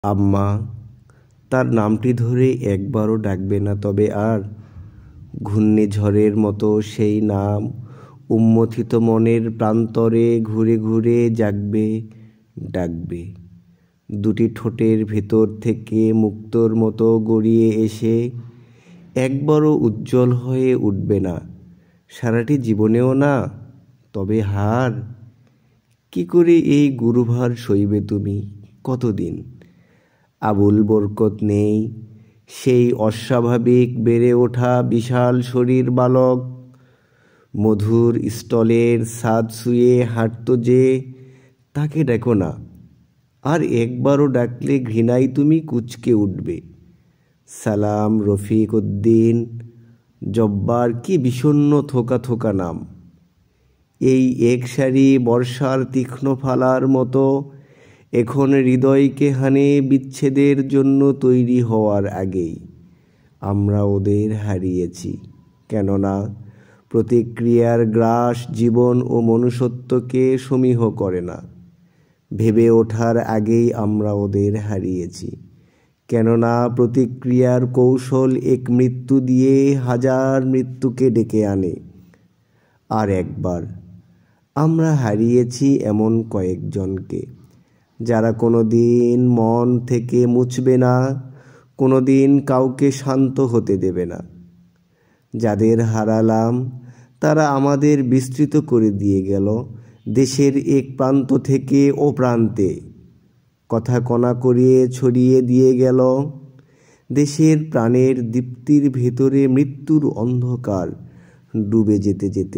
আম্মা, তার নামটি ধরে একবারও ডাকবে না তবে আর? ঘূর্ণিঝড়ের মতো সেই নাম উন্মথিত মনের প্রান্তরে ঘুরে ঘুরে জাগবে, ডাকবে। দুটি ঠোঁটের ভেতর থেকে মুক্তোর মতো গড়িয়ে এসে একবারও উজ্জ্বল হয়ে উঠবে না, সারাটি জীবনেও না। তবে হার, কি করে এই গুরুভার সইবে তুমি? কতদিন? আবুল বরকত নেই, সেই অস্বাভাবিক বেড়ে ওঠা বিশাল শরীর বালক। মধুর স্টলের ছাদ ছুঁয়ে হাঁটত যে, তাকে ডাকো না। আর একবারও ডাকলে ঘৃণায় তুমি কুঁচকে উঠবে। সালাম, রফিক উদ্দিন, জব্বার, কি বিষণ্ণ থোকা থোকা নাম। এই এক সারি বর্ষার তীক্ষ্ণ ফালার মতো এখন হৃদয়কে হানে বিচ্ছেদের জন্য তৈরি হওয়ার আগেই। আমরা ওদের হারিয়েছি, কেননা প্রতিক্রিয়ার গ্রাস জীবন ও মনুষ্যত্বকে সমীহ করে না। ভেবে ওঠার আগেই আমরা ওদের হারিয়েছি, কেননা প্রতিক্রিয়ার কৌশল এক মৃত্যু দিয়ে হাজার মৃত্যুকে ডেকে আনে। আর একবার আমরা হারিয়েছি এমন কয়েকজনকে, যারা কোনো দিন মন থেকে মুছবে না, কোনো দিন কাউকে শান্ত হতে দেবে না। যাদের হারালাম তারা আমাদের বিস্তৃত করে দিয়ে গেল দেশের এক প্রান্ত থেকে ও প্রান্তে, কথা কণা করিয়ে ছড়িয়ে দিয়ে গেল দেশের প্রাণের দীপ্তির ভেতরে মৃত্যুর অন্ধকার ডুবে যেতে যেতে।